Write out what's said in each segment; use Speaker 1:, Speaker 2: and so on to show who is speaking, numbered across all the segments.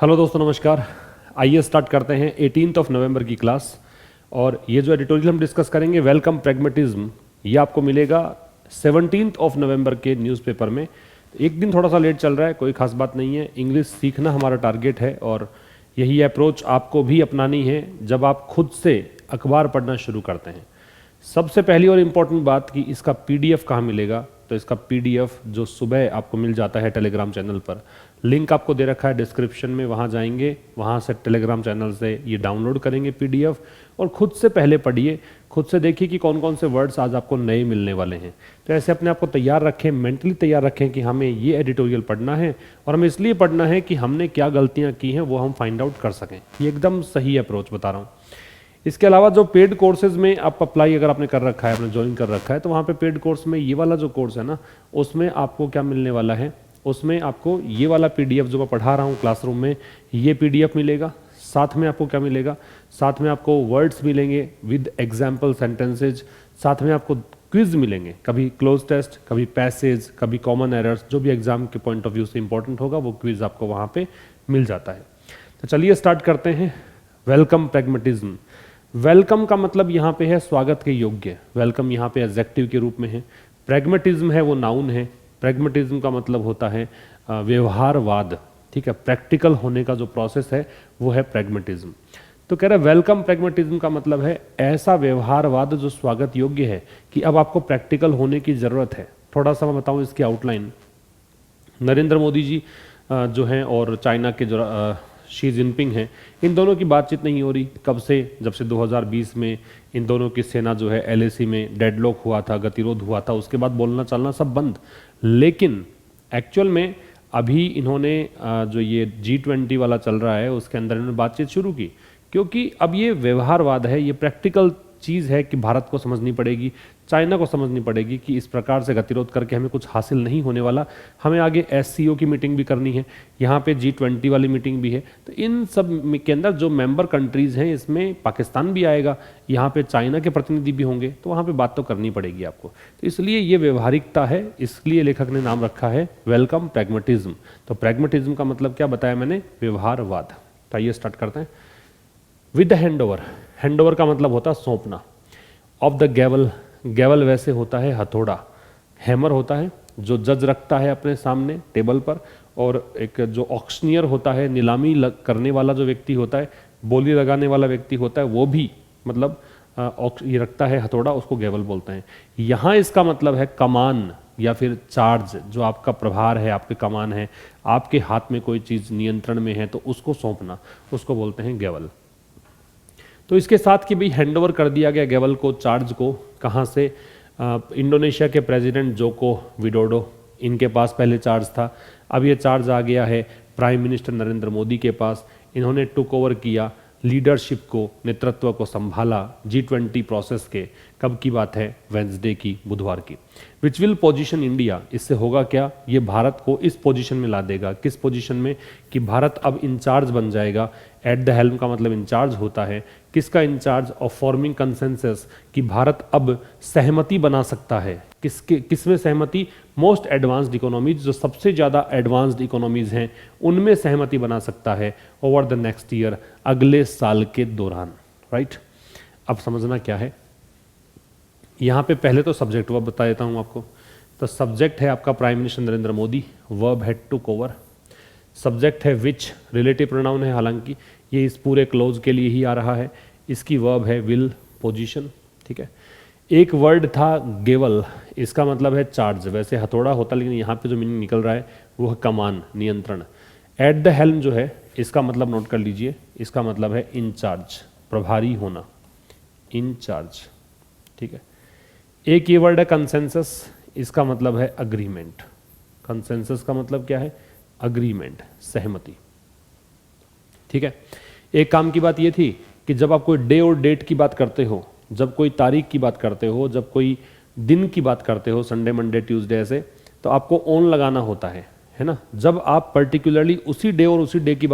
Speaker 1: Hello दोस्तों, नमस्कार। आइए स्टार्ट करते हैं 18 नवंबर की क्लास। और ये जो एडिटोरियल हम डिस्कस करेंगे, वेलकम प्रैग्मेटिज्म, ये आपको मिलेगा 17 नवंबर के न्यूज़पेपर में। एक दिन थोड़ा सा लेट चल रहा है, कोई खास बात नहीं है। इंग्लिश सीखना हमारा टारगेट है और यही अप्रोच आपको भी अपनानी है जब आप खुद से अखबार पढ़ना शुरू करते हैं। सबसे पहली और इम्पॉर्टेंट बात कि इसका पीडीएफ कहाँ मिलेगा, तो इसका पीडीएफ जो सुबह आपको मिल जाता है टेलीग्राम चैनल पर, लिंक आपको दे रखा है डिस्क्रिप्शन में, वहाँ जाएंगे, वहाँ से टेलीग्राम चैनल से ये डाउनलोड करेंगे पीडीएफ और खुद से पहले पढ़िए, खुद से देखिए कि कौन कौन से वर्ड्स आज आपको नए मिलने वाले हैं। तो ऐसे अपने आप को तैयार रखें, मेंटली तैयार रखें कि हमें ये एडिटोरियल पढ़ना है और हमें इसलिए पढ़ना है कि हमने क्या गलतियाँ की हैं वो हम फाइंड आउट कर सकें। ये एकदम सही अप्रोच बता रहा हूँ। इसके अलावा जो पेड कोर्सेज में आप अप्लाई अगर आपने कर रखा है, आपने ज्वाइन कर रखा है, तो वहाँ पे पेड कोर्स में ये वाला जो कोर्स है ना, उसमें आपको क्या मिलने वाला है, उसमें आपको ये वाला पीडीएफ जो मैं पढ़ा रहा हूँ क्लासरूम में, ये पीडीएफ मिलेगा। साथ में आपको क्या मिलेगा, साथ में आपको वर्ड्स मिलेंगे विद एग्जाम्पल सेंटेंसेज, साथ में आपको क्विज मिलेंगे, कभी क्लोज टेस्ट, कभी पैसेज, कभी कॉमन एरर्स, जो भी एग्जाम के पॉइंट ऑफ व्यू से इंपॉर्टेंट होगा वो क्विज आपको वहाँ पे मिल जाता है। तो चलिए स्टार्ट करते हैं। Welcome pragmatism. वेलकम का मतलब यहाँ पे है स्वागत के योग्य। वेलकम यहाँ पे एडजेक्टिव के रूप में है। प्रैग्मेटिज्म है वो नाउन है। प्रैग्मेटिज्म का मतलब होता है व्यवहारवाद, ठीक है। प्रैक्टिकल होने का जो प्रोसेस है वो है प्रैग्मेटिज्म। तो कह रहे वेलकम प्रैग्मेटिज्म का मतलब है ऐसा व्यवहारवाद जो स्वागत योग्य है कि अब आपको प्रैक्टिकल होने की जरूरत है। थोड़ा सा मैं बताऊं इसकी आउटलाइन। नरेंद्र मोदी जी जो हैं और चाइना के जो शी जिनपिंग हैं, इन दोनों की बातचीत नहीं हो रही। कब से? जब से 2020 में इन दोनों की सेना जो है एलएसी में डेडलॉक हुआ था, गतिरोध हुआ था, उसके बाद बोलना चलना सब बंद। लेकिन एक्चुअल में अभी इन्होंने जो ये G20 वाला चल रहा है उसके अंदर इन्होंने बातचीत शुरू की, क्योंकि अब ये व्यवहारवाद है, ये प्रैक्टिकल चीज़ है कि भारत को समझनी पड़ेगी, चाइना को समझनी पड़ेगी कि इस प्रकार से गतिरोध करके हमें कुछ हासिल नहीं होने वाला। हमें आगे SCO की मीटिंग भी करनी है, यहाँ पे G20 वाली मीटिंग भी है। तो इन सब के अंदर जो मेंबर कंट्रीज़ हैं, इसमें पाकिस्तान भी आएगा, यहाँ पे चाइना के प्रतिनिधि भी होंगे, तो वहाँ पे बात तो करनी पड़ेगी आपको। तो इसलिए ये व्यवहारिकता है, इसलिए लेखक ने नाम रखा है वेलकम प्रैग्मेटिज्म। तो प्रैग्मेटिज्म का मतलब क्या बताया मैंने? व्यवहारवाद। तो आइए स्टार्ट करते हैं। With handover. हैंडओवर का मतलब होता है सौंपना। Of the गैवल। गैवल वैसे होता है हथौड़ा। हैमर होता है जो जज रखता है अपने सामने टेबल पर, और एक जो ऑक्शनियर होता है, नीलामी करने वाला जो व्यक्ति होता है, बोली लगाने वाला व्यक्ति होता है, वो भी मतलब ये रखता है हथौड़ा, उसको गैवल बोलते हैं। यहाँ इसका मतलब है कमान या फिर चार्ज, जो आपका प्रभार है, आपके कमान है, आपके हाथ में कोई चीज़ नियंत्रण में है तो उसको सौंपना, उसको बोलते हैं गैवल। तो इसके साथ कि भाई हैंडओवर कर दिया गया गैवल को, चार्ज को, कहाँ से? इंडोनेशिया के प्रेसिडेंट जोको विडोडो, इनके पास पहले चार्ज था, अब ये चार्ज आ गया है प्राइम मिनिस्टर नरेंद्र मोदी के पास। इन्होंने टुक ओवर किया लीडरशिप को, नेतृत्व को संभाला G20 प्रोसेस के। कब की बात है? वेंसडे की, बुधवार की। Which will position India. इससे होगा क्या? ये भारत को इस पोजीशन में ला देगा। किस पोजीशन में? कि भारत अब इंचार्ज बन जाएगा। एट द हेल्म का मतलब इंचार्ज होता है। किसका इंचार्ज? ऑफ फॉर्मिंग कंसेंसस, कि भारत अब सहमति बना सकता है। किसमें सहमति? मोस्ट एडवांस्ड इकोनॉमीज, जो सबसे ज़्यादा एडवांस्ड इकोनॉमीज हैं, उनमें सहमति बना सकता है ओवर द नेक्स्ट ईयर, अगले साल के दौरान। राइट? अब समझना क्या है यहाँ पे। पहले तो सब्जेक्ट वर्ब बता देता हूँ आपको। तो सब्जेक्ट है आपका prime minister Narendra Modi, verb है टुक ओवर। सब्जेक्ट है विच, रिलेटिव प्रोनाउन है, हालांकि ये इस पूरे क्लोज के लिए ही आ रहा है। इसकी वर्ब है विल, पोजीशन, ठीक है। एक वर्ड था गेवल, इसका मतलब है चार्ज। वैसे हथौड़ा होता, लेकिन यहाँ पे जो मीनिंग निकल रहा है वो है कमान, नियंत्रण। एट द हेल्म जो है, इसका मतलब नोट कर लीजिए, इसका मतलब है इंचार्ज, प्रभारी होना, इंचार्ज, ठीक है। एक ये वर्ड है कंसेंसस, इसका मतलब है अग्रीमेंट। कंसेंसस का मतलब क्या है? अग्रीमेंट, सहमति, ठीक है। एक काम की बात ये थी कि जब आप कोई डे और डेट की बात करते हो, जब कोई तारीख की बात करते हो, जब कोई दिन की बात करते हो, संडे मंडे ट्यूसडे ऐसे, तो आपको ऑन लगाना होता है ना। जब आप पर्टिकुलरली उसी डे और उसी डेट की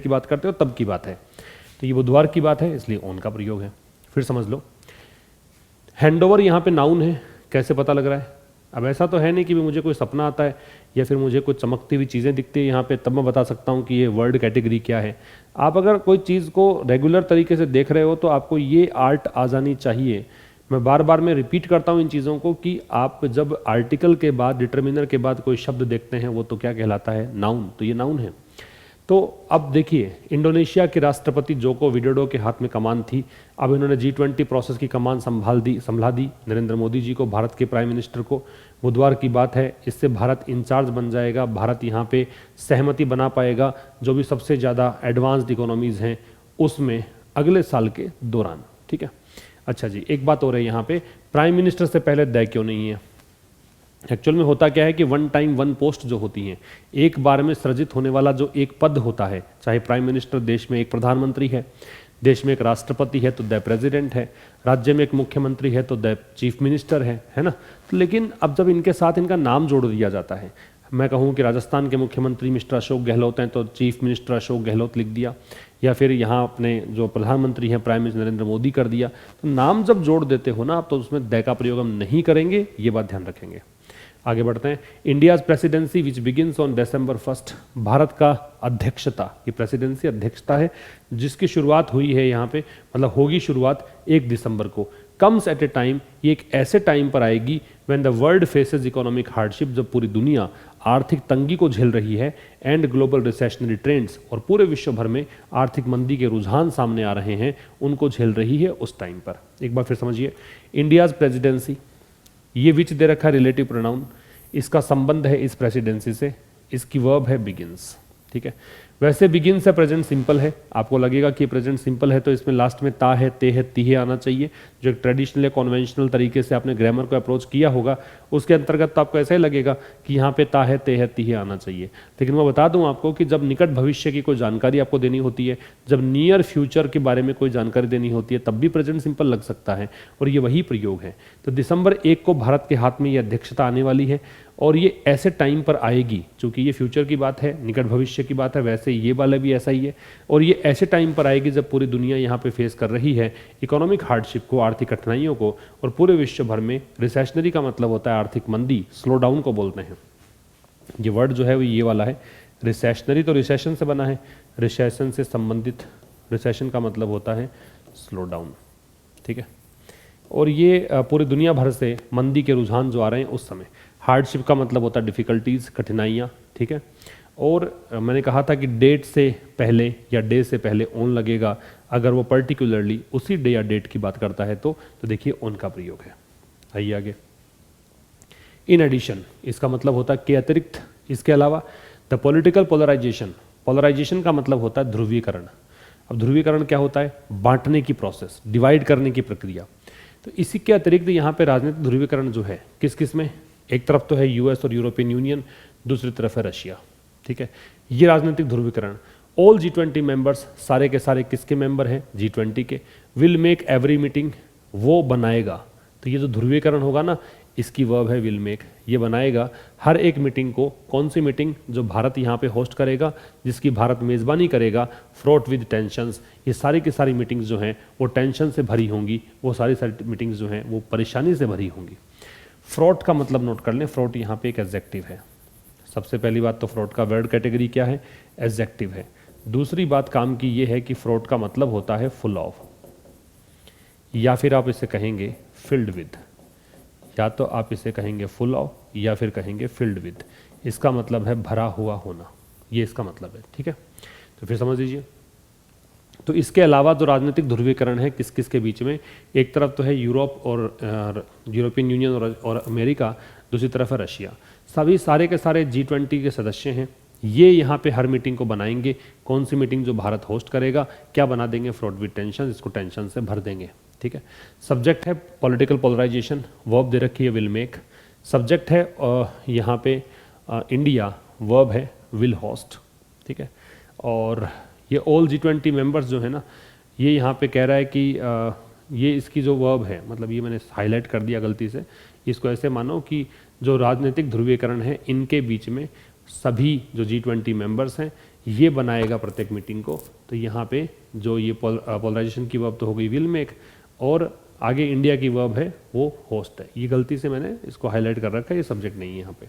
Speaker 1: बात करते हो तब की बात है। तो ये बुधवार की बात है, इसलिए ऑन का प्रयोग है। फिर समझ लो, हैंडओवर यहाँ पे नाउन है। कैसे पता लग रहा है? अब ऐसा तो है नहीं कि मुझे कोई सपना आता है या फिर मुझे कुछ चमकती हुई चीज़ें दिखती है यहाँ पे तब मैं बता सकता हूँ कि ये वर्ल्ड कैटेगरी क्या है। आप अगर कोई चीज़ को रेगुलर तरीके से देख रहे हो तो आपको ये आर्ट आ जानी चाहिए। मैं बार बार मैं रिपीट करता हूँ इन चीज़ों को कि आप जब आर्टिकल के बाद डिटर्मिनर के बाद कोई शब्द देखते हैं वो तो क्या कहलाता है, नाउन। तो ये नाउन है। तो अब देखिए, इंडोनेशिया के राष्ट्रपति जोको विडोडो के हाथ में कमान थी। अब इन्होंने G20 प्रोसेस की कमान संभला दी नरेंद्र मोदी जी को, भारत के प्राइम मिनिस्टर को। बुधवार की बात है, इससे भारत इंचार्ज बन जाएगा। भारत यहाँ पे सहमति बना पाएगा जो भी सबसे ज़्यादा एडवांस्ड इकोनॉमीज़ हैं उसमें अगले साल के दौरान। ठीक है। अच्छा जी, एक बात हो रही है यहाँ पे, प्राइम मिनिस्टर से पहले तय क्यों नहीं है? एक्चुअल में होता क्या है कि वन टाइम वन पोस्ट जो होती हैं, एक बार में सृजित होने वाला जो एक पद होता है, चाहे प्राइम मिनिस्टर, देश में एक प्रधानमंत्री है, देश में एक राष्ट्रपति है तो द प्रेसिडेंट है, राज्य में एक मुख्यमंत्री है तो द चीफ मिनिस्टर है ना। तो लेकिन अब जब इनके साथ इनका नाम जोड़ दिया जाता है, मैं कहूँ कि राजस्थान के मुख्यमंत्री मिस्टर अशोक गहलोत हैं तो चीफ मिनिस्टर अशोक गहलोत लिख दिया, या फिर यहाँ अपने जो प्रधानमंत्री हैं प्राइम मिनिस्टर नरेंद्र मोदी कर दिया। तो नाम जब जोड़ देते हो ना आप, तो उसमें द का प्रयोग हम नहीं करेंगे, ये बात ध्यान रखेंगे। आगे बढ़ते हैं। India's presidency which begins on December 1, Bharat का अध्यक्षता, ये प्रेसिडेंसी अध्यक्षता है जिसकी शुरुआत हुई है यहाँ पे, मतलब होगी शुरुआत 1 दिसंबर को। कम्स एट ए टाइम, ये एक ऐसे टाइम पर आएगी when the world faces economic hardship, जब पूरी दुनिया आर्थिक तंगी को झेल रही है, एंड ग्लोबल रिसेशनरी ट्रेंड्स, और पूरे विश्व भर में आर्थिक मंदी के रुझान सामने आ रहे हैं, उनको झेल रही है उस टाइम पर। एक बार फिर समझिए, इंडियाज प्रेसिडेंसी, ये विच दे रखा रिलेटिव प्रोनाउन, इसका संबंध है इस प्रेसिडेंसी से, इसकी वर्ब है बिगिंस। ठीक है। वैसे बिगिंस है प्रेजेंट सिंपल है, आपको लगेगा कि प्रेजेंट सिंपल है तो इसमें लास्ट में ता है, ते है, ती है आना चाहिए, जो एक ट्रेडिशनल या कॉन्वेंशनल तरीके से आपने ग्रामर को अप्रोच किया होगा उसके अंतर्गत तो आपको ऐसा ही लगेगा कि यहाँ पे ता है, ते है, ती है आना चाहिए। लेकिन मैं बता दूं आपको कि जब निकट भविष्य की कोई जानकारी आपको देनी होती है, जब नियर फ्यूचर के बारे में कोई जानकारी देनी होती है, तब भी प्रेजेंट सिंपल लग सकता है, और ये वही प्रयोग है। तो December 1 को भारत के हाथ में ये अध्यक्षता आने वाली है, और ये ऐसे टाइम पर आएगी, चूंकि ये फ्यूचर की बात है, निकट भविष्य की बात है, वैसे ये वाला भी ऐसा ही है, और ये ऐसे टाइम पर आएगी जब पूरी दुनिया यहाँ पे फेस कर रही है इकोनॉमिक हार्डशिप को, आर्थिक कठिनाइयों को, और पूरे विश्व भर में रिसेशनरी का मतलब होता है आर्थिक मंदी, स्लो डाउन को बोलते हैं। ये वर्ड जो है वो ये वाला है, रिसेशनरी तो रिसेशन से बना है, रिसेशन से संबंधित, रिसेशन का मतलब होता है स्लो डाउन। ठीक है। और ये पूरी दुनिया भर से मंदी के रुझान जो आ रहे हैं उस समय, हार्डशिप का मतलब होता है डिफ़िकल्टीज़, कठिनाइयाँ। ठीक है। और मैंने कहा था कि डेट से पहले या डे से पहले ऑन लगेगा, अगर वो पर्टिकुलरली उसी डे या डेट की बात करता है तो देखिए ऑन का प्रयोग है। आइए आगे। इन एडिशन, इसका मतलब होता है के अतिरिक्त, इसके अलावा। द पॉलिटिकल पोलराइजेशन, पोलराइजेशन का मतलब होता है ध्रुवीकरण। अब ध्रुवीकरण क्या होता है? बांटने की प्रोसेस, डिवाइड करने की प्रक्रिया। तो इसी के अतिरिक्त यहाँ पे राजनीतिक ध्रुवीकरण जो है किस किस में, एक तरफ तो है यूएस और यूरोपियन यूनियन, दूसरी तरफ है रशिया। ठीक है। ये राजनीतिक ध्रुवीकरण, ऑल G20 मेंबर्स, सारे के सारे किसके मेंबर हैं? G20 के। विल मेक एवरी मीटिंग, वो बनाएगा। तो ये जो ध्रुवीकरण होगा ना, इसकी वर्ब है विल मेक, ये बनाएगा हर एक मीटिंग को। कौन सी मीटिंग? जो भारत यहाँ पे होस्ट करेगा, जिसकी भारत मेज़बानी करेगा, फ्रॉट विद टेंशंस। ये सारी की सारी मीटिंग्स जो हैं वो टेंशन से भरी होंगी, वो सारी मीटिंग्स जो हैं वो परेशानी से भरी होंगी। फ्रॉट का मतलब नोट कर लें, फ्रॉट यहाँ पे एक एडजेक्टिव है। सबसे पहली बात तो फ्रॉट का वर्ड कैटेगरी क्या है? एडजेक्टिव है। दूसरी बात काम की ये है कि फ्रॉट का मतलब होता है फुल ऑफ, या फिर आप इसे कहेंगे फिल्ड विद, या तो आप इसे कहेंगे फुल ऑफ या फिर कहेंगे फिल्ड विद। इसका मतलब है भरा हुआ होना, ये इसका मतलब है। ठीक है। तो फिर समझ लीजिए। तो इसके अलावा जो राजनीतिक ध्रुवीकरण है किस किस के बीच में, एक तरफ तो है यूरोप और यूरोपियन यूनियन और अमेरिका, दूसरी तरफ है रशिया। सभी सारे के सारे G20 के सदस्य हैं, ये यहाँ पे हर मीटिंग को बनाएंगे। कौन सी मीटिंग? जो भारत होस्ट करेगा। क्या बना देंगे? फ्रॉट विद टेंशन, इसको टेंशन से भर देंगे। ठीक है। सब्जेक्ट है पॉलिटिकल पोलराइजेशन, वर्ब दे रखी है विल मेक। सब्जेक्ट है यहाँ पे इंडिया, वर्ब है विल होस्ट। ठीक है। और ये ऑल G20 मेंबर्स जो है ना, ये यहाँ पे कह रहा है कि ये इसकी जो वर्ब है, मतलब ये मैंने हाईलाइट कर दिया गलती से, इसको ऐसे मानो कि जो राजनीतिक ध्रुवीकरण है इनके बीच में सभी जो G20 मेंबर्स हैं ये बनाएगा प्रत्येक मीटिंग को। तो यहाँ पे जो ये पोलराइजेशन की वर्ब तो हो गई विल मेक, और आगे इंडिया की वर्ब है वो होस्ट है। ये गलती से मैंने इसको हाईलाइट कर रखा है, ये सब्जेक्ट नहीं है यहाँ पे।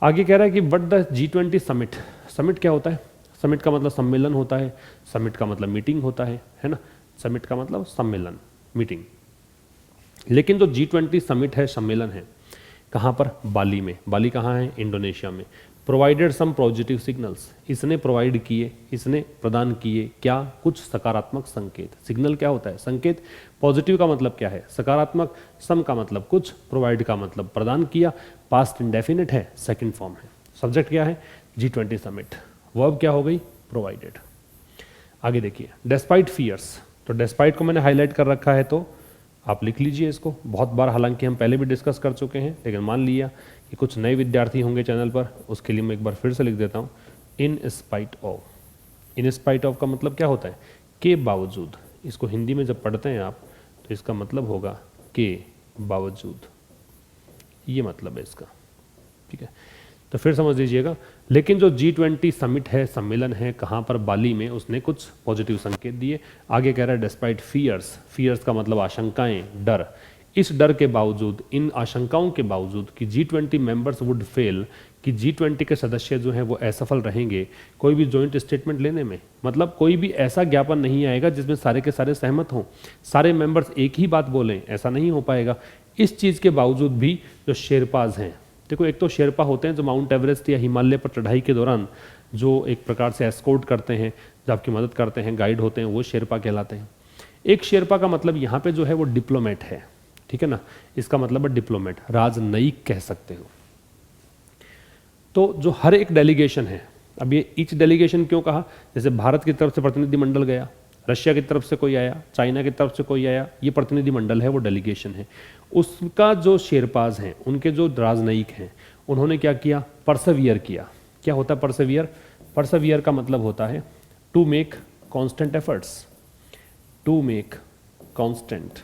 Speaker 1: आगे कह रहा है कि but the G20 summit, summit क्या होता है? समिट का मतलब सम्मेलन होता है, समिट का मतलब मीटिंग होता है ना, समिट का मतलब सम्मेलन, मीटिंग। लेकिन जो G20 समिट है, सम्मेलन है, कहाँ पर? बाली में। बाली कहाँ है? इंडोनेशिया में। प्रोवाइडेड सम पॉजिटिव सिग्नल्स, इसने प्रोवाइड किए, इसने प्रदान किए क्या? कुछ सकारात्मक संकेत। सिग्नल क्या होता है? संकेत। पॉजिटिव का मतलब क्या है? सकारात्मक। सम का मतलब कुछ, प्रोवाइड का मतलब प्रदान किया। पास्ट इंडेफिनिट है, सेकंड फॉर्म है। सब्जेक्ट क्या है? G20 summit. वर्ब क्या हो गई? प्रोवाइडेड। आगे देखिए, डेस्पाइट फियर्स, तो डेस्पाइट को मैंने हाईलाइट कर रखा है, तो आप लिख लीजिए इसको। बहुत बार हालांकि हम पहले भी डिस्कस कर चुके हैं, लेकिन मान लिया कि कुछ नए विद्यार्थी होंगे चैनल पर, उसके लिए मैं एक बार फिर से लिख देता हूँ। In spite of. In spite of का मतलब क्या होता है? के बावजूद। इसको हिंदी में जब पढ़ते हैं आप तो इसका मतलब होगा के बावजूद, ये मतलब है इसका, ठीक है। तो फिर समझ लीजिएगा। लेकिन जो G20 समिट है, सम्मेलन है, कहाँ पर? बाली में, उसने कुछ पॉजिटिव संकेत दिए। आगे कह रहा है डेस्पाइट फियर्स, फियर्स का मतलब आशंकाएं, डर। इस डर के बावजूद, इन आशंकाओं के बावजूद कि G20 मेंबर्स वुड फेल, कि G20 के सदस्य जो हैं वो असफल रहेंगे कोई भी जॉइंट स्टेटमेंट लेने में। मतलब कोई भी ऐसा ज्ञापन नहीं आएगा जिसमें सारे के सारे सहमत हों, सारे मेंबर्स एक ही बात बोलें, ऐसा नहीं हो पाएगा। इस चीज़ के बावजूद भी जो शेरपाज हैं, देखो एक तो शेरपा होते हैं जो माउंट एवरेस्ट या हिमालय पर चढ़ाई के दौरान जो एक प्रकार से एस्कॉर्ट करते हैं, जो आपकी मदद करते हैं, गाइड होते हैं, वो शेरपा कहलाते हैं। एक शेरपा का मतलब यहाँ पे जो है वो डिप्लोमेट है, ठीक है ना, इसका मतलब है डिप्लोमेट, राजनयिक कह सकते हो। तो जो हर एक डेलीगेशन है, अब ये ईच डेलीगेशन क्यों कहा? जैसे भारत की तरफ से प्रतिनिधिमंडल गया, रशिया की तरफ से कोई आया, चाइना की तरफ से कोई आया, ये प्रतिनिधिमंडल है, वो डेलीगेशन है। उसका जो शेरपाज हैं, उनके जो राजनयिक हैं, उन्होंने क्या किया? परसेवियर किया। क्या होता है परसेवियर? परसेवियर का मतलब होता है to make constant efforts, to make constant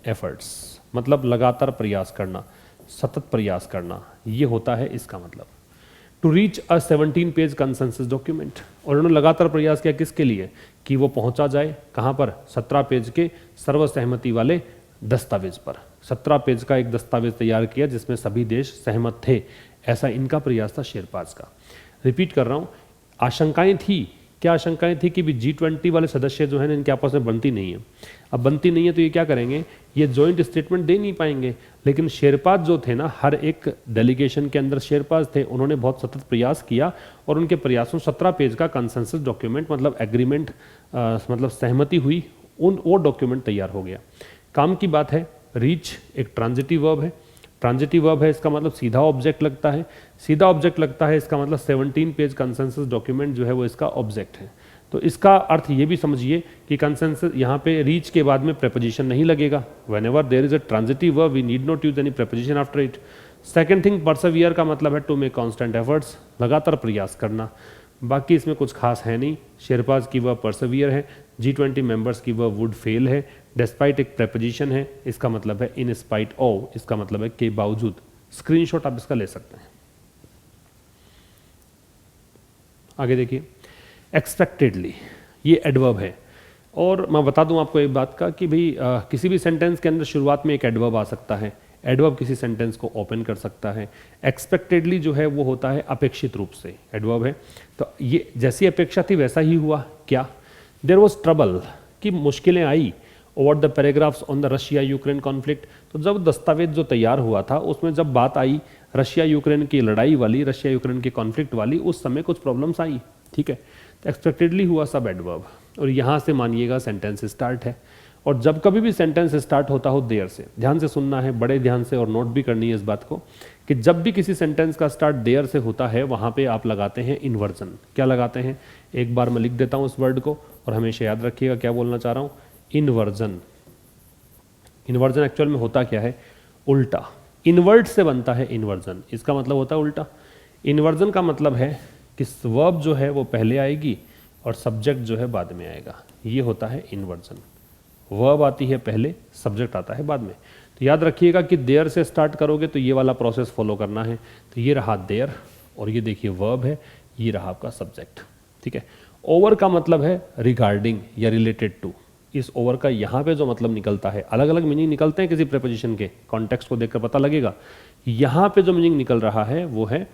Speaker 1: efforts मतलब लगातार प्रयास करना, सतत प्रयास करना, ये होता है इसका मतलब। To reach a 17 page consensus document, और उन्होंने लगातार प्रयास किया किसके लिए? कि वो पहुंचा जाए कहाँ पर? 17 पेज के सर्वसहमति वाले दस्तावेज पर। 17 पेज का एक दस्तावेज तैयार किया जिसमें सभी देश सहमत थे, ऐसा इनका प्रयास था शेरपाज का। रिपीट कर रहा हूँ, आशंकाएं थी। क्या आशंकाएं थी? कि भी G20 वाले सदस्य जो हैं इनके आपस में बनती नहीं है। अब बनती नहीं है तो ये क्या करेंगे? ये जॉइंट स्टेटमेंट दे नहीं पाएंगे। लेकिन शेरपाज जो थे ना, हर एक डेलीगेशन के अंदर शेरपाज थे, उन्होंने बहुत सतत प्रयास किया और उनके प्रयासों 17 पेज का कंसेंसस डॉक्यूमेंट मतलब एग्रीमेंट मतलब सहमति हुई, वो डॉक्यूमेंट तैयार हो गया। काम की बात है। रीच एक ट्रांजिटिव वर्ब है, ट्रांजिटिव वर्ब है, इसका मतलब सीधा ऑब्जेक्ट लगता है, सीधा ऑब्जेक्ट लगता है, इसका मतलब 17 पेज कंसेंसस डॉक्यूमेंट जो है वो इसका ऑब्जेक्ट है। तो इसका अर्थ ये भी समझिए कि कंसेंसस यहाँ पे रीच के बाद में प्रेपोजिशन नहीं लगेगा। Whenever there is a transitive verb we need not use any preposition after it. Second thing, perceiver का मतलब है टू मेक कांस्टेंट एफर्ट्स, लगातार प्रयास करना। बाकी इसमें कुछ खास है नहीं। शेरपाज की वर्ब परसेवियर है, G20 मेंबर्स की वर्ब वुड फेल है, डेस्पाइट एक प्रेपोजिशन है, इसका मतलब है इन स्पाइट ऑफ, इसका मतलब है के बावजूद। स्क्रीनशॉट आप इसका ले सकते हैं। आगे देखिए, एक्सपेक्टेडली, ये एडवर्ब है। और मैं बता दूं आपको एक बात का कि भाई किसी भी सेंटेंस के अंदर शुरुआत में एक एडवर्ब आ सकता है। एडवर्ब किसी सेंटेंस को ओपन कर सकता है। एक्सपेक्टेडली जो है वो होता है अपेक्षित रूप से, एडवर्ब है। तो ये जैसी अपेक्षा थी वैसा ही हुआ। क्या? देयर वॉज ट्रबल, कि मुश्किलें आई over the paragraphs on the Russia Ukraine conflict. तो जब दस्तावेज जो तैयार हुआ था उसमें जब बात आई रशिया यूक्रेन की लड़ाई वाली, रशिया यूक्रेन के कॉन्फ्लिक्ट वाली, उस समय कुछ प्रॉब्लम्स आई, ठीक है। तो एक्सपेक्टेडली हुआ सब एडवर्ब, और यहाँ से मानिएगा सेंटेंस स्टार्ट है। और जब कभी भी सेंटेंस स्टार्ट होता हो देयर से, ध्यान से सुनना है, बड़े ध्यान से, और नोट भी करनी है इस बात को कि जब भी किसी सेंटेंस का स्टार्ट देयर से होता है वहाँ पे आप लगाते हैं इन्वर्जन। क्या लगाते हैं? एक बार मैं लिख देता हूँ इस वर्ड को और हमेशा याद रखिएगा क्या बोलना चाह रहा हूँ। इन्वर्जन। इन्वर्जन एक्चुअल में होता क्या है? उल्टा। इनवर्ट से बनता है इन्वर्जन, इसका मतलब होता है उल्टा। इन्वर्जन का मतलब है कि वर्ब जो है वो पहले आएगी और सब्जेक्ट जो है बाद में आएगा, ये होता है इन्वर्जन। वर्ब आती है पहले, सब्जेक्ट आता है बाद में। तो याद रखिएगा कि देयर से स्टार्ट करोगे तो ये वाला प्रोसेस फॉलो करना है। तो ये रहा देयर, और ये देखिए वर्ब है, ये रहा आपका सब्जेक्ट, ठीक है। ओवर का मतलब है रिगार्डिंग या रिलेटेड टू, इस ओवर का यहाँ पे जो मतलब निकलता है, अलग अलग मीनिंग निकलते हैं किसी प्रेपोजिशन के, कॉन्टेक्स्ट को देखकर पता लगेगा। यहाँ पे जो मीनिंग निकल रहा है वो है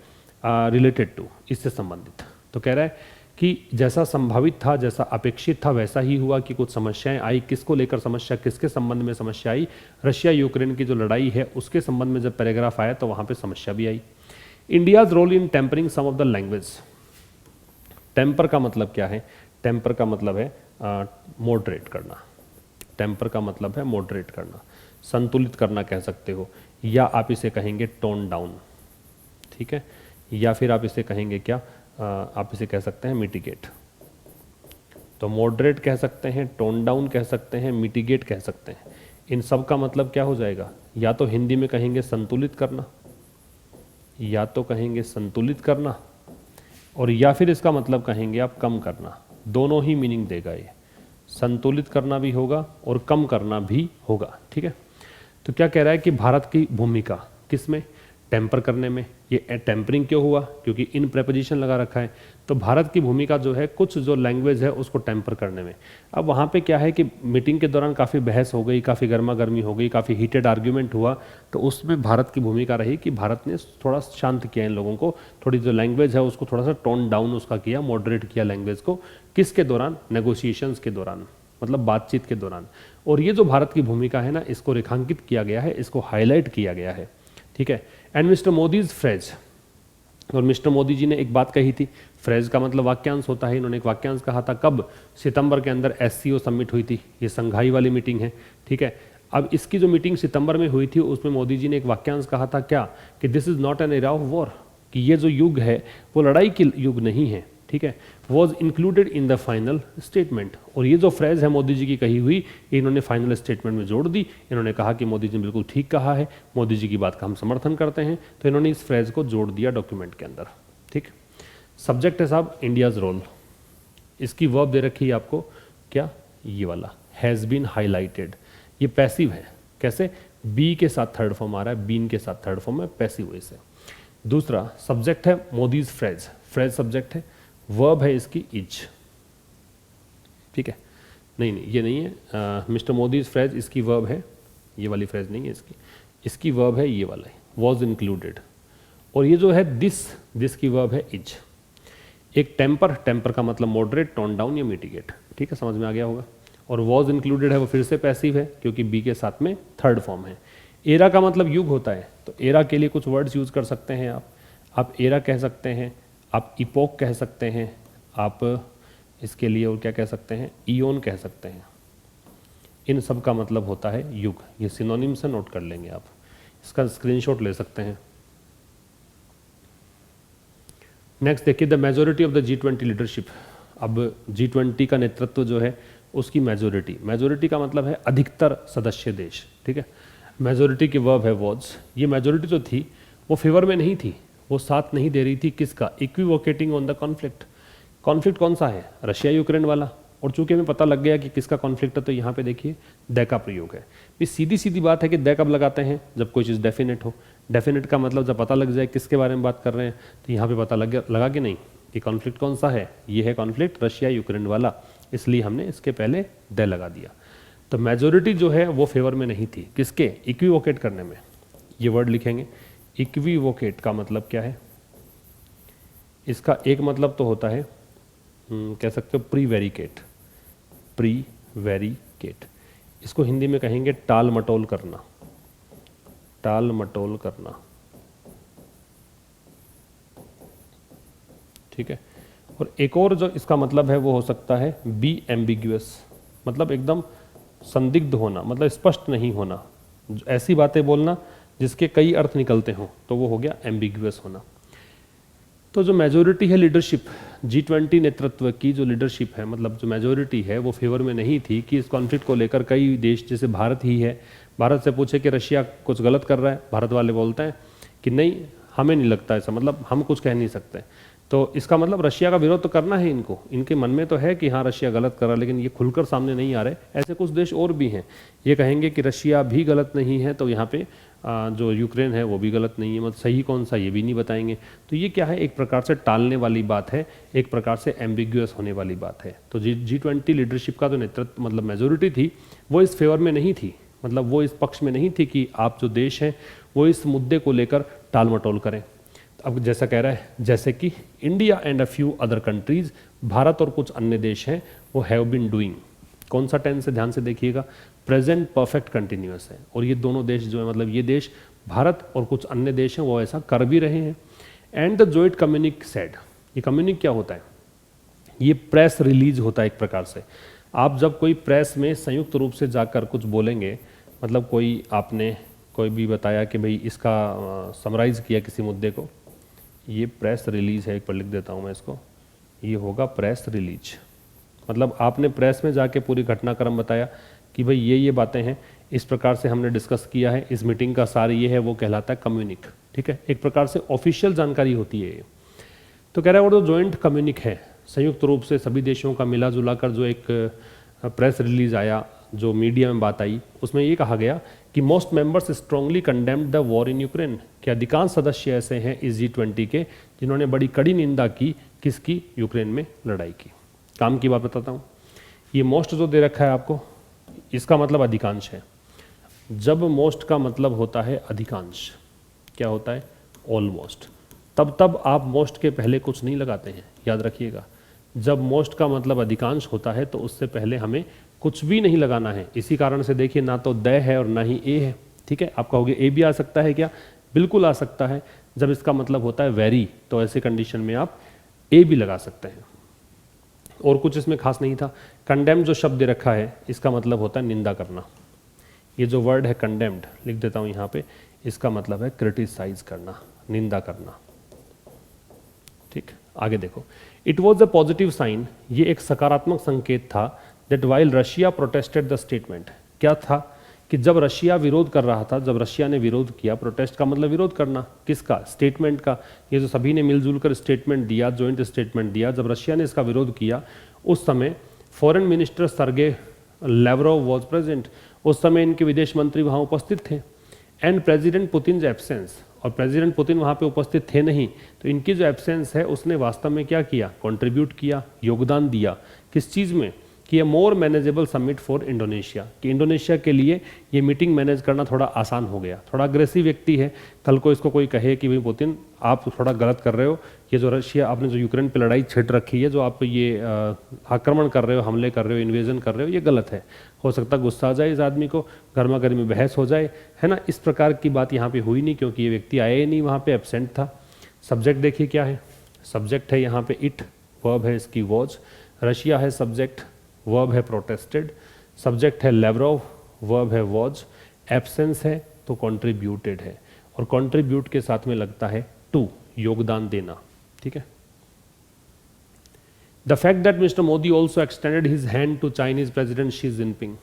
Speaker 1: रिलेटेड टू, इससे संबंधित। तो कह रहा है कि जैसा संभावित था, जैसा अपेक्षित था वैसा ही हुआ कि कुछ समस्याएं आई। किसको लेकर समस्या, किसके संबंध में समस्या आई? रशिया यूक्रेन की जो लड़ाई है उसके संबंध में जब पैराग्राफ आया तो वहाँ पे समस्या भी आई। India's role in tampering some of the language. Tamper का मतलब क्या है? टेम्पर का मतलब है मॉडरेट करना। टेम्पर का मतलब है मॉडरेट करना, संतुलित करना कह सकते हो, या आप इसे कहेंगे टोन डाउन, ठीक है, या फिर आप इसे कहेंगे क्या, आप इसे कह सकते हैं मिटिगेट। तो मॉडरेट कह सकते हैं, टोन डाउन कह सकते हैं, मिटिगेट कह सकते हैं। इन सब का मतलब क्या हो जाएगा? या तो हिंदी में कहेंगे संतुलित करना, या तो कहेंगे संतुलित करना, और या फिर इसका मतलब कहेंगे आप कम करना। दोनों ही मीनिंग देगा ये, संतुलित करना भी होगा और कम करना भी होगा, ठीक है। तो क्या कह रहा है कि भारत की भूमिका किसमें? टेम्पर करने में। ये टेम्परिंग क्यों हुआ? क्योंकि इन प्रेपोजिशन लगा रखा है। तो भारत की भूमिका जो है कुछ जो लैंग्वेज है उसको टेम्पर करने में। अब वहाँ पे क्या है कि मीटिंग के दौरान काफ़ी बहस हो गई, काफ़ी गर्मा गर्मी हो गई, काफ़ी हीटेड आर्ग्यूमेंट हुआ। तो उसमें भारत की भूमिका रही कि भारत ने थोड़ा शांत किया इन लोगों को, थोड़ी जो लैंग्वेज है उसको थोड़ा सा टोन डाउन उसका किया, मॉडरेट किया लैंग्वेज को। किसके दौरान? नेगोशिएशंस के दौरान, मतलब बातचीत के दौरान। और ये जो भारत की भूमिका है ना, इसको रेखांकित किया गया है, इसको हाईलाइट किया गया है, ठीक है। एंड मिस्टर मोदीज फ्रेज, और मिस्टर मोदी जी ने एक बात कही थी। फ्रेज का मतलब वाक्यांश होता है। इन्होंने एक वाक्यांश कहा था कब? सितंबर के अंदर एससीओ समिट हुई थी, ये संघाई वाली मीटिंग है, ठीक है। अब इसकी जो मीटिंग सितंबर में हुई थी उसमें मोदी जी ने एक वाक्यांश कहा था क्या, कि this is not an era of war, कि ये जो युग है वो लड़ाई की युग नहीं है, ठीक है। Was included in the final statement. और ये जो फ्रेज है मोदी जी की कही हुई, इन्होंने फाइनल स्टेटमेंट में जोड़ दी। इन्होंने कहा कि मोदी जी ने बिल्कुल ठीक कहा है, मोदी जी की बात का हम समर्थन करते हैं, तो इन्होंने इस फ्रेज को जोड़ दिया डॉक्यूमेंट के अंदर, ठीक। सब्जेक्ट है साहब इंडियाज रोल। इसकी वर्ब दे रखी है आपको क्या, ये वाला, हैज़ बीन हाईलाइटेड। ये पैसिव है। कैसे? बी के साथ थर्ड फॉर्म आ रहा है, बीन के साथ थर्ड फॉर्म है, पैसिव है इसे। दूसरा सब्जेक्ट है मोदीज फ्रेज, फ्रेज सब्जेक्ट है, वर्ब है इसकी इज, ठीक है। नहीं ये नहीं है, मिस्टर मोदीज फ्रेज इसकी वर्ब है, ये वाली फ्रेज नहीं है इसकी वर्ब है ये वाला है, वॉज इंक्लूडेड। और ये जो है दिस की वर्ब है इज। एक टेम्पर का मतलब मॉडरेट, टोन डाउन या मिटिगेट, ठीक है, समझ में आ गया होगा। और वॉज इंक्लूडेड है वो फिर से पैसिव है क्योंकि बी के साथ में थर्ड फॉर्म है। एरा का मतलब युग होता है, तो एरा के लिए कुछ वर्ड्स यूज कर सकते हैं आप एरा कह सकते हैं, आप इपोक कह सकते हैं, आप इसके लिए और क्या कह सकते हैं, ईओन कह सकते हैं। इन सब का मतलब होता है युग। ये सिनोनिम से नोट कर लेंगे आप, इसका स्क्रीनशॉट ले सकते हैं। नेक्स्ट देखिए, the majority of the G20 leadership. अब G20 का नेतृत्व जो है उसकी मेजोरिटी का मतलब है अधिकतर सदस्य देश, ठीक है। मेजोरिटी की वर्ब है वॉज। ये मेजोरिटी जो थी वो फेवर में नहीं थी, वो साथ नहीं दे रही थी किसका, इक्विवोकेटिंग ऑन द कॉन्फ्लिक्ट। कॉन्फ्लिक्ट कौन सा है? रशिया यूक्रेन वाला। और चूंकि हमें पता लग गया कि किसका कॉन्फ्लिक्ट है, तो यहाँ पे देखिए द का प्रयोग है। ये सीधी सीधी बात है कि द कब लगाते हैं, जब कोई चीज़ डेफिनेट हो। डेफिनेट का मतलब जब पता लग जाए किसके बारे में बात कर रहे हैं, तो यहाँ पे पता लगा कि नहीं कि कॉन्फ्लिक्ट कौन सा है, ये है कॉन्फ्लिक्ट रशिया यूक्रेन वाला, इसलिए हमने इसके पहले द लगा दिया। तो मेजोरिटी जो है वो फेवर में नहीं थी किसके, इक्विवोकेट करने में। ये वर्ड लिखेंगे, इक्विवोकेट का मतलब क्या है? इसका एक मतलब तो होता है कह सकते हो प्रीवेरिकेट, प्रीवेरिकेट। इसको हिंदी में कहेंगे टाल मटोल करना, टाल मटोल करना, ठीक है। और एक और जो इसका मतलब है वो हो सकता है बी एम्बिग्यूअस, मतलब एकदम संदिग्ध होना, मतलब स्पष्ट नहीं होना, ऐसी बातें बोलना जिसके कई अर्थ निकलते हों, तो वो हो गया एम्बिग्यूअस होना। तो जो मेजोरिटी है लीडरशिप, G20 नेतृत्व की जो लीडरशिप है, मतलब जो मेजोरिटी है वो फेवर में नहीं थी कि इस कॉन्फ्लिक्ट को लेकर कई देश, जैसे भारत ही है, भारत से पूछे कि रशिया कुछ गलत कर रहा है, भारत वाले बोलते हैं कि नहीं हमें नहीं लगता ऐसा, मतलब हम कुछ कह नहीं सकते। तो इसका मतलब रशिया का विरोध तो करना है इनको, इनके मन में तो है कि हाँ रशिया गलत कर रहा है, लेकिन ये खुलकर सामने नहीं आ रहे। ऐसे कुछ देश और भी हैं, ये कहेंगे कि रशिया भी गलत नहीं है, तो यहाँ पे जो यूक्रेन है वो भी गलत नहीं है, मतलब सही कौन सा ये भी नहीं बताएंगे। तो ये क्या है, एक प्रकार से टालने वाली बात है, एक प्रकार से एम्बिग्यूअस होने वाली बात है। तो G20 लीडरशिप का जो नेतृत्व मतलब मेजोरिटी थी वो इस फेवर में नहीं थी, मतलब वो इस पक्ष में नहीं थी कि आप जो देश हैं वो इस मुद्दे को लेकर टाल मटोल करें। अब जैसा कह रहा है, जैसे कि India and a few other countries, Bharat और कुछ अन्य देश हैं वो हैव बीन डूइंग, कौन सा टेंस है ध्यान से देखिएगा, प्रेजेंट परफेक्ट कंटिन्यूअस है। और ये दोनों देश जो है, मतलब ये देश भारत और कुछ अन्य देश हैं वो ऐसा कर भी रहे हैं। एंड द जॉइंट कम्युनिक सेड, ये कम्युनिक क्या होता है, ये प्रेस रिलीज होता है एक प्रकार से। आप जब कोई प्रेस में संयुक्त रूप से जाकर कुछ बोलेंगे, मतलब कोई आपने कोई भी बताया कि भाई इसका समराइज किया किसी मुद्दे को, ये प्रेस रिलीज है, एक पर लिख देता हूँ मैं इसको, ये होगा प्रेस रिलीज। मतलब आपने प्रेस में जाके पूरी घटनाक्रम बताया कि भाई ये बातें हैं, इस प्रकार से हमने डिस्कस किया है, इस मीटिंग का सार ये है, वो कहलाता है कम्युनिक। ठीक है, एक प्रकार से ऑफिशियल जानकारी होती है ये। तो कह रहा है वो जो जॉइंट कम्युनिक है, संयुक्त रूप से सभी देशों का मिला जुला कर जो एक प्रेस रिलीज आया, जो मीडिया में बात आई, उसमें ये कहा गया कि most members strongly condemned the war in Ukraine, कि अधिकांश सदस्य ऐसे हैं इस G20 के जिन्होंने बड़ी कड़ी निंदा की किसकी, यूक्रेन में लड़ाई की। काम की बात बताता हूँ, ये मोस्ट जो दे रखा है आपको, इसका मतलब अधिकांश है। जब मोस्ट का मतलब होता है अधिकांश, क्या होता है, ऑलमोस्ट, तब आप मोस्ट के पहले कुछ नहीं लगाते हैं, याद रखिएगा। जब मोस्ट का मतलब अधिकांश होता है तो उससे पहले हमें कुछ भी नहीं लगाना है। इसी कारण से देखिए ना तो द है और ना ही ए है। ठीक है, आप कहोगे ए भी आ सकता है क्या, बिल्कुल आ सकता है। जब इसका मतलब होता है वेरी, तो ऐसे कंडीशन में आप ए भी लगा सकते हैं, और कुछ इसमें खास नहीं था। कंडेम जो शब्द दे रखा है, इसका मतलब होता है निंदा करना। ये जो वर्ड है कंडेम्ड, लिख देता हूँ यहाँ पे, इसका मतलब है क्रिटिसाइज करना, निंदा करना। ठीक, आगे देखो, it was a positive sign, ये एक सकारात्मक संकेत था, that while Russia protested the statement, क्या था कि जब रशिया विरोध कर रहा था, जब रशिया ने विरोध किया, प्रोटेस्ट का मतलब विरोध करना, किसका, स्टेटमेंट का, ये जो सभी ने मिलजुल कर स्टेटमेंट दिया, जॉइंट स्टेटमेंट दिया, जब रशिया ने इसका विरोध किया, उस समय foreign minister Sergey Lavrov was present, उस समय इनके विदेश मंत्री वहाँ उपस्थित थे। एंड प्रेसिडेंट पुतिन एब्सेंस, और प्रेसिडेंट पुतिन वहाँ पे उपस्थित थे नहीं, तो इनकी जो एब्सेंस है उसने वास्तव में क्या किया, कंट्रीब्यूट किया, योगदान दिया, किस चीज़ में, कि ये मोर मैनेजेबल समिट फॉर इंडोनेशिया, कि इंडोनेशिया के लिए ये मीटिंग मैनेज करना थोड़ा आसान हो गया। थोड़ा अग्रेसिव व्यक्ति है, कल को इसको कोई कहे कि भाई पुतिन आप थोड़ा गलत कर रहे हो, ये जो रशिया आपने जो यूक्रेन पे लड़ाई छिड़ रखी है, जो आप ये आक्रमण कर रहे हो, हमले कर रहे हो, इन्वेजन कर रहे हो, ये गलत है। हो सकता है गुस्सा आ जाए इस आदमी को, गर्मा गर्मी बहस हो जाए, है ना। इस प्रकार की बात यहाँ पे हुई नहीं, क्योंकि ये व्यक्ति आया ही नहीं, वहाँ पे एब्सेंट था। सब्जेक्ट देखिए क्या है, सब्जेक्ट है यहाँ पे इट, वर्ब है इसकी वॉज, रशिया है सब्जेक्ट, वर्ब है प्रोटेस्टेड, सब्जेक्ट है लैवरोव, वर्ब है वॉज, एब्सेंस है तो कंट्रीब्यूटेड है, और कंट्रीब्यूट के साथ में लगता है टू, योगदान देना। ठीक है, the fact that mister Modi also extended his hand to Chinese president Xi Jinping.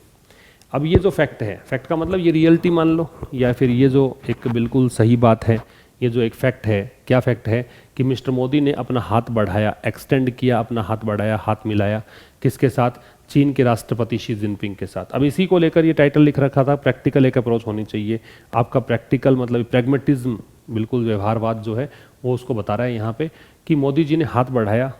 Speaker 1: अब ये जो फैक्ट है, फैक्ट का मतलब ये रियलिटी मान लो, या फिर ये जो एक बिल्कुल सही बात है, ये जो एक फैक्ट है, क्या फैक्ट है कि मिस्टर मोदी ने अपना हाथ बढ़ाया, एक्सटेंड किया, अपना हाथ बढ़ाया, हाथ मिलाया, किसके साथ, चीन के राष्ट्रपति शी जिनपिंग के साथ। अब इसी को लेकर ये टाइटल लिख रखा था, प्रैक्टिकल एक अप्रोच होनी चाहिए आपका, प्रैक्टिकल मतलब प्रैग्मेटिज्म, बिल्कुल व्यवहारवाद जो है वो उसको बता रहा है यहाँ पे, कि मोदी जी ने हाथ बढ़ाया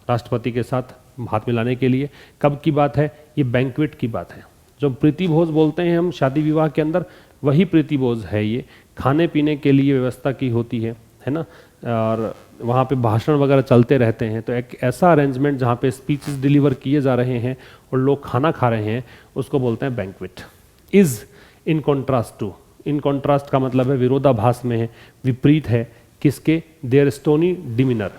Speaker 1: राष्ट्रपति के साथ हाथ मिलाने के लिए। कब की बात है, ये बैंक्वेट की बात है, जो प्रीति भोज बोलते हैं हम शादी विवाह के अंदर, वही प्रीति भोज है। ये खाने पीने के लिए व्यवस्था की होती है ना, और वहाँ पे भाषण वगैरह चलते रहते हैं। तो एक ऐसा अरेंजमेंट जहाँ पे स्पीचेस डिलीवर किए जा रहे हैं और लोग खाना खा रहे हैं, उसको बोलते हैं banquet. Is in contrast to, in contrast का मतलब है विरोधाभास में है, विपरीत है, किसके, देयर स्टोनी डिमिनर।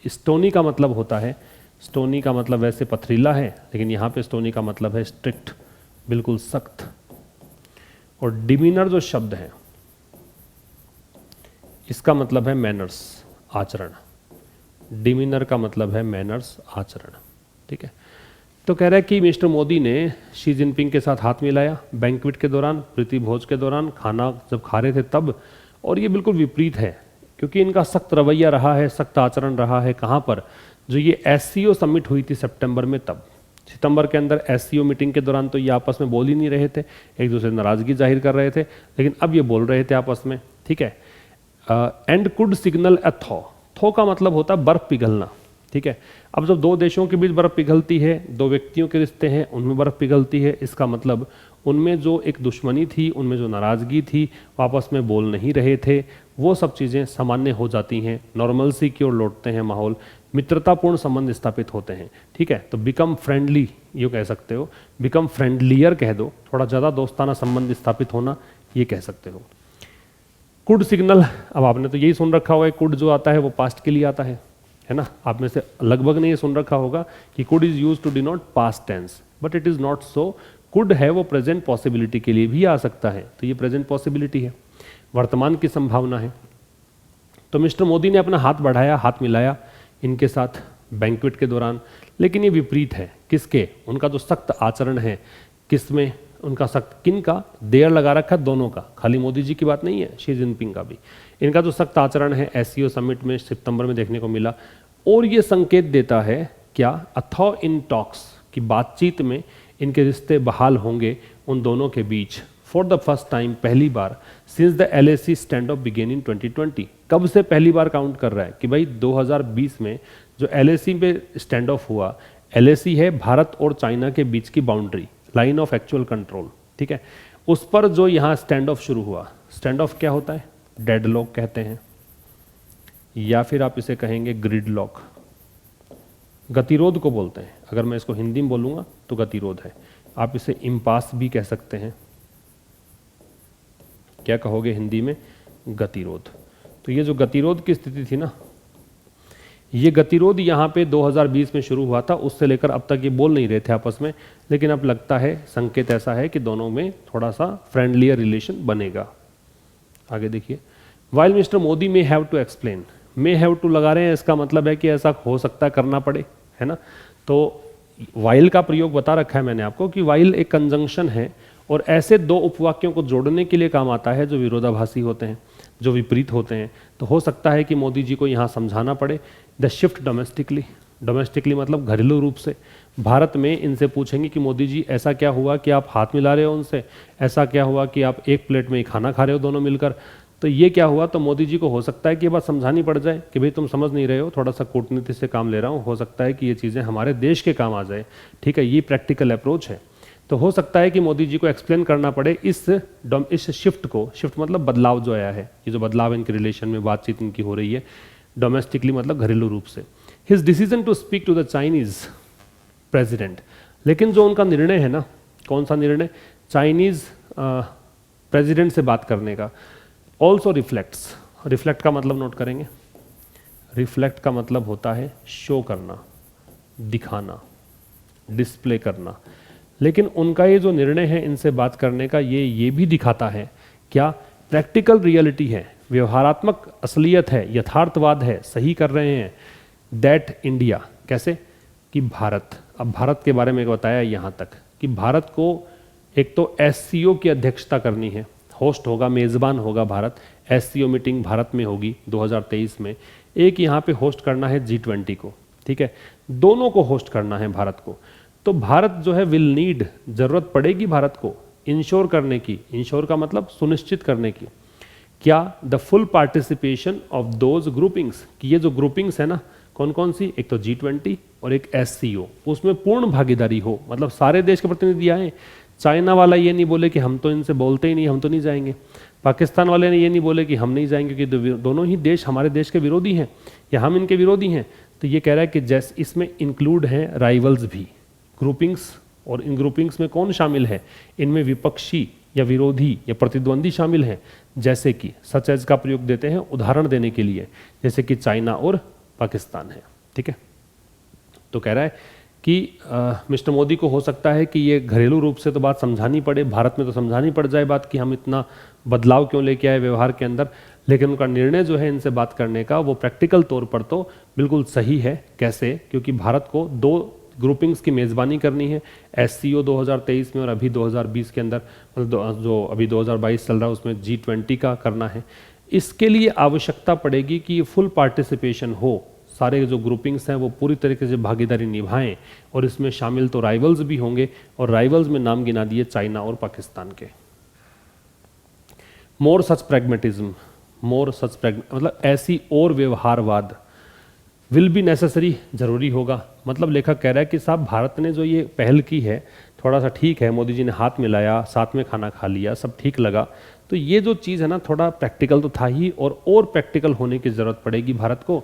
Speaker 1: स्टोनी का मतलब होता है, स्टोनी का मतलब वैसे पथरीला है, लेकिन यहाँ पे स्टोनी का मतलब है स्ट्रिक्ट, बिल्कुल सख्त। और डिमिनर जो शब्द है, इसका मतलब है मैनर्स, आचरण। डिमिनर का मतलब है मैनर्स, आचरण। ठीक है, तो कह रहा है कि मिस्टर मोदी ने शी जिनपिंग के साथ हाथ मिलाया बैंक्वेट के दौरान, प्रीति भोज के दौरान, खाना जब खा रहे थे तब, और ये बिल्कुल विपरीत है, क्योंकि इनका सख्त रवैया रहा है, सख्त आचरण रहा है। कहाँ पर? जो ये एससीओ समिट हुई थी सितंबर में, तब सितंबर के अंदर एससीओ मीटिंग के दौरान तो ये आपस में बोल ही नहीं रहे थे, एक दूसरे से नाराजगी जाहिर कर रहे थे, लेकिन अब ये बोल रहे थे आपस में, ठीक है। एंड कुड सिग्नल अ थो का मतलब होता है बर्फ पिघलना, ठीक है। अब जब दो देशों के बीच बर्फ पिघलती है, दो व्यक्तियों के रिश्ते हैं उनमें बर्फ पिघलती है, इसका मतलब उनमें जो एक दुश्मनी थी, उनमें जो नाराज़गी थी, आपस में बोल नहीं रहे थे, वो सब चीज़ें सामान्य हो जाती हैं, नॉर्मलसी की ओर लौटते हैं माहौल, मित्रतापूर्ण संबंध स्थापित होते हैं, ठीक है। तो बिकम फ्रेंडली, ये कह सकते हो, बिकम फ्रेंडलियर कह दो, थोड़ा ज़्यादा दोस्ताना संबंध स्थापित होना, ये कह सकते हो। कुड सिग्नल, अब आपने तो यही सुन रखा हुआ है, कुड जो आता है वो पास्ट के लिए आता है ना। आप में से लगभग ने ये सुन रखा होगा कि could is use to denote past tense, but it is not so. Could है वो प्रेजेंट पॉसिबिलिटी के लिए भी आ सकता है, तो ये प्रेजेंट पॉसिबिलिटी है, वर्तमान की संभावना है। तो मिस्टर मोदी ने अपना हाथ बढ़ाया, हाथ मिलाया इनके साथ बैंक्वेट के दौरान, लेकिन ये विपरीत है किसके? उनका जो सख्त आचरण है, किसमें उनका सख्त, किन का? देर लगा रखा दोनों का, खाली मोदी जी की बात नहीं है, शी जिनपिंग का भी। इनका जो सख्त आचरण है एससीओ समिट में सितंबर में देखने को मिला, और ये संकेत देता है क्या? अथॉ इन टॉक्स, की बातचीत में इनके रिश्ते बहाल होंगे उन दोनों के बीच फॉर द फर्स्ट टाइम, पहली बार, since the LAC standoff begin in 2020। कब से पहली बार काउंट कर रहा है कि भाई 2020 में जो एलएसी पे स्टैंड ऑफ हुआ, एलएसी है भारत और चाइना के बीच की boundary, line of actual control, ठीक है, उस पर जो यहाँ स्टैंड ऑफ शुरू हुआ। स्टैंड ऑफ क्या होता है? डेडलॉक कहते हैं, या फिर आप इसे कहेंगे ग्रिड लॉक, गतिरोध को बोलते हैं। अगर मैं इसको हिंदी में बोलूँगा तो गतिरोध है, आप इसे इम्पास भी कह सकते हैं। क्या कहोगे हिंदी में? गतिरोध। तो ये जो गतिरोध की स्थिति थी ना, ये गतिरोध यहाँ पे 2020 में शुरू हुआ था, उससे लेकर अब तक ये बोल नहीं रहे थे आपस में, लेकिन अब लगता है संकेत ऐसा है कि दोनों में थोड़ा सा फ्रेंडलियर रिलेशन बनेगा। आगे देखिए, while mister Modi may have to explain, may have to लगा रहे हैं, इसका मतलब है कि ऐसा हो सकता है करना पड़े, है ना। तो वाइल का प्रयोग बता रखा है मैंने आपको कि वाइल एक कंजंक्शन है और ऐसे दो उपवाक्यों को जोड़ने के लिए काम आता है जो विरोधाभासी होते हैं, जो विपरीत होते हैं। तो हो सकता है कि मोदी जी को यहाँ समझाना पड़े द शिफ्ट डोमेस्टिकली, डोमेस्टिकली मतलब घरेलू रूप से भारत में इनसे पूछेंगे कि मोदी जी ऐसा क्या हुआ कि आप हाथ मिला रहे हो उनसे, ऐसा क्या हुआ कि आप एक प्लेट में ही खाना खा रहे हो दोनों मिलकर, तो ये क्या हुआ। तो मोदी जी को हो सकता है कि ये बात समझानी पड़ जाए कि भाई तुम समझ नहीं रहे हो, थोड़ा सा कूटनीति से काम ले रहा हूँ, हो सकता है कि ये चीज़ें हमारे देश के काम आ जाए, ठीक है, ये प्रैक्टिकल अप्रोच है। तो हो सकता है कि मोदी जी को एक्सप्लेन करना पड़े इस शिफ्ट को, शिफ्ट मतलब बदलाव जो आया है, ये जो बदलाव इनके रिलेशन में बातचीत इनकी हो रही है, डोमेस्टिकली मतलब घरेलू रूप से। His decision to speak to the Chinese president, लेकिन जो उनका निर्णय है ना, कौन सा निर्णय? चाइनीज प्रेसिडेंट से बात करने का। ऑल्सो रिफ्लेक्ट्स, रिफ्लेक्ट का मतलब नोट करेंगे, रिफ्लेक्ट का मतलब होता है शो करना, दिखाना, डिस्प्ले करना। लेकिन उनका ये जो निर्णय है इनसे बात करने का, ये भी दिखाता है क्या? प्रैक्टिकल रियलिटी है, व्यवहारात्मक असलियत है, यथार्थवाद है, सही कर रहे हैं। दैट इंडिया, कैसे? कि भारत, अब भारत के बारे में बताया यहाँ तक कि भारत को एक तो एससीओ की अध्यक्षता करनी है, होस्ट होगा, मेज़बान होगा भारत, एससीओ मीटिंग भारत में होगी 2023 में, एक यहाँ पे होस्ट करना है G20 को, ठीक है, दोनों को होस्ट करना है भारत को। तो भारत जो है विल नीड, जरूरत पड़ेगी भारत को इंश्योर करने की, इंश्योर का मतलब सुनिश्चित करने की, क्या? The full participation of those groupings, कि ये जो ग्रुपिंग्स है ना, कौन कौन सी? एक तो G20 और एक एससीओ, उसमें पूर्ण भागीदारी हो, मतलब सारे देश के प्रतिनिधि आए। चाइना वाला ये नहीं बोले कि हम तो इनसे बोलते ही नहीं, हम तो नहीं जाएंगे। पाकिस्तान वाले ने ये नहीं बोले कि हम नहीं जाएंगे क्योंकि दोनों ही देश हमारे देश के विरोधी हैं या हम इनके विरोधी हैं। तो ये कह रहा है कि जैसे इसमें इंक्लूड हैं राइवल्स भी, ग्रुपिंग्स, और इन ग्रुपिंग्स में कौन शामिल है? इनमें विपक्षी या विरोधी या प्रतिद्वंदी शामिल हैं, जैसे कि सच एज का प्रयोग देते हैं उदाहरण देने के लिए, जैसे कि चाइना और पाकिस्तान है, ठीक है। तो कह रहा है कि मिस्टर मोदी को हो सकता है कि ये घरेलू रूप से तो बात समझानी पड़े, भारत में तो समझानी पड़ जाए बात कि हम इतना बदलाव क्यों लेके आए व्यवहार के अंदर, लेकिन उनका निर्णय जो है इनसे बात करने का वो प्रैक्टिकल तौर पर तो बिल्कुल सही है। कैसे? क्योंकि भारत को दो ग्रुपिंग्स की मेज़बानी करनी है, एससीओ 2023 में और अभी 2020 के अंदर, मतलब जो अभी 2022 चल रहा है उसमें G20 का करना है। इसके लिए आवश्यकता पड़ेगी कि ये फुल पार्टिसिपेशन हो, सारे जो ग्रुपिंग्स हैं वो पूरी तरीके से भागीदारी निभाएं, और इसमें शामिल तो राइवल्स भी होंगे, और राइवल्स में नाम गिना दिए चाइना और पाकिस्तान के। मोर सच प्रैग्मेटिज्म, मतलब ऐसी और व्यवहारवाद विल बी नेसेसरी, जरूरी होगा। मतलब लेखक कह रहा है कि साहब भारत ने जो ये पहल की है थोड़ा सा ठीक है, मोदी जी ने हाथ मिलाया, साथ में खाना खा लिया, सब ठीक लगा, तो ये जो चीज़ है ना थोड़ा प्रैक्टिकल तो था ही, और प्रैक्टिकल होने की ज़रूरत पड़ेगी भारत को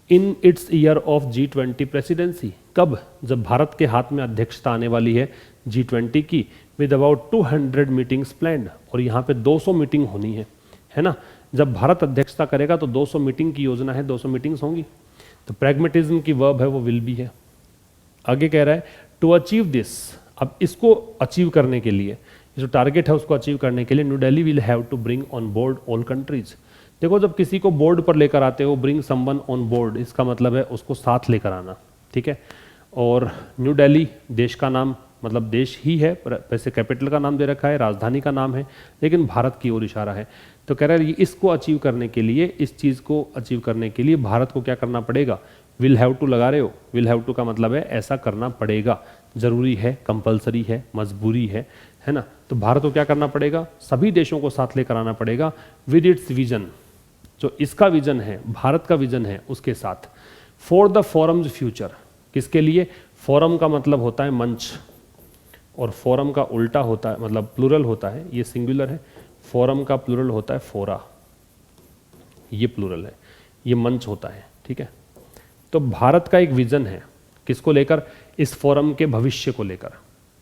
Speaker 1: in its year of G20 presidency. कब? जब भारत के हाथ में अध्यक्षता आने वाली है G20 की, विद अबाउट 200 मीटिंग्स प्लान्ड, और यहाँ पे 200 मीटिंग होनी है ना। जब भारत अध्यक्षता करेगा तो 200 मीटिंग की योजना है, 200 मीटिंग्स होंगी। तो प्रैग्मेटिज्म की वर्ब है वो विल बी है। आगे कह रहा है टू अचीव दिस, अब इसको अचीव करने के लिए, जो टारगेट है उसको अचीव करने के लिए New Delhi will have to bring on board all countries. देखो जब किसी को बोर्ड पर लेकर आते हो, ब्रिंग समवन ऑन बोर्ड, इसका मतलब है उसको साथ लेकर आना, ठीक है। और न्यू दिल्ली देश का नाम, मतलब देश ही है, वैसे कैपिटल का नाम दे रखा है, राजधानी का नाम है, लेकिन भारत की ओर इशारा है। तो कह रहा है इसको अचीव करने के लिए, इस चीज़ को अचीव करने के लिए भारत को क्या करना पड़ेगा? विल हैव टू लगा रहे हो, विल हैव टू का मतलब है ऐसा करना पड़ेगा, जरूरी है, कंपलसरी है, मजबूरी है ना। तो भारत को क्या करना पड़ेगा? सभी देशों को साथ लेकर आना पड़ेगा विद इट्स विजन, जो इसका विजन है, भारत का विजन है, उसके साथ। फॉर द फोरम्स फ्यूचर, किसके लिए? फोरम का मतलब होता है मंच, और फोरम का उल्टा होता है, मतलब प्लूरल होता है, ये सिंगुलर है, फोरम का प्लूरल होता है फोरा, ये प्लूरल है, ये मंच होता है, ठीक है। तो भारत का एक विजन है, किसको लेकर? इस फोरम के भविष्य को लेकर।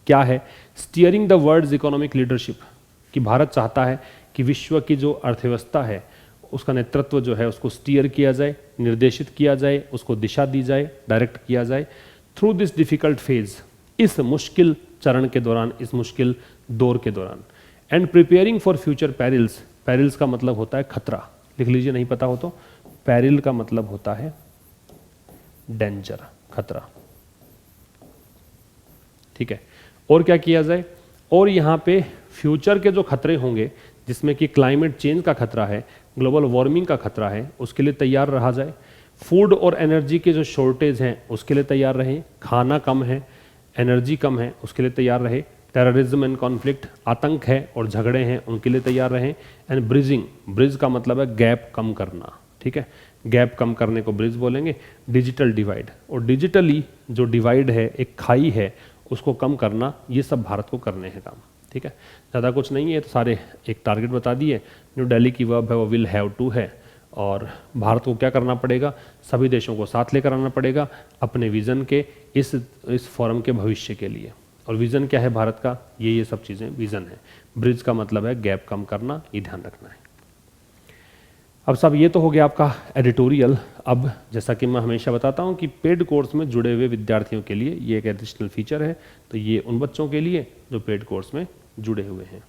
Speaker 1: क्या है? Steering the world's economic leadership, कि भारत चाहता है कि विश्व की जो अर्थव्यवस्था है उसका नेतृत्व जो है उसको स्टीयर किया जाए, निर्देशित किया जाए, उसको दिशा दी जाए, डायरेक्ट किया जाए थ्रू दिस डिफिकल्ट फेज, इस मुश्किल चरण के दौरान, इस मुश्किल दौर के दौरान। एंड प्रिपेयरिंग फॉर फ्यूचर पैरिल्स, पैरिल्स का मतलब होता है खतरा, लिख लीजिए नहीं पता हो तो। पैरिल का मतलब होता है डेंजर, खतरा, ठीक है। और क्या किया जाए? और यहाँ पे फ्यूचर के जो खतरे होंगे, जिसमें कि क्लाइमेट चेंज का खतरा है, ग्लोबल वार्मिंग का खतरा है, उसके लिए तैयार रहा जाए। फूड और एनर्जी के जो शॉर्टेज हैं उसके लिए तैयार रहें, खाना कम है, एनर्जी कम है, उसके लिए तैयार रहे। टेररिज्म एंड कॉन्फ्लिक्ट, आतंक है और झगड़े हैं, उनके लिए तैयार रहें। एंड ब्रिजिंग, ब्रिज का मतलब है गैप कम करना, ठीक है, गैप कम करने को ब्रिज बोलेंगे। डिजिटल डिवाइड, और डिजिटली जो डिवाइड है, एक खाई है, उसको कम करना, ये सब भारत को करने हैं काम, ठीक है। ज़्यादा कुछ नहीं है, तो सारे एक टारगेट बता दिए। न्यू दिल्ली की वर्ब है वो विल हैव टू है, और भारत को क्या करना पड़ेगा? सभी देशों को साथ लेकर आना पड़ेगा अपने विज़न के, इस फोरम के भविष्य के लिए। और विज़न क्या है भारत का? ये सब चीज़ें विज़न है। ब्रिज का मतलब है गैप कम करना, ये ध्यान रखना है। अब साहब ये तो हो गया आपका एडिटोरियल। अब जैसा कि मैं हमेशा बताता हूँ कि पेड कोर्स में जुड़े हुए विद्यार्थियों के लिए ये एक एडिशनल फीचर है, तो ये उन बच्चों के लिए जो पेड कोर्स में जुड़े हुए हैं।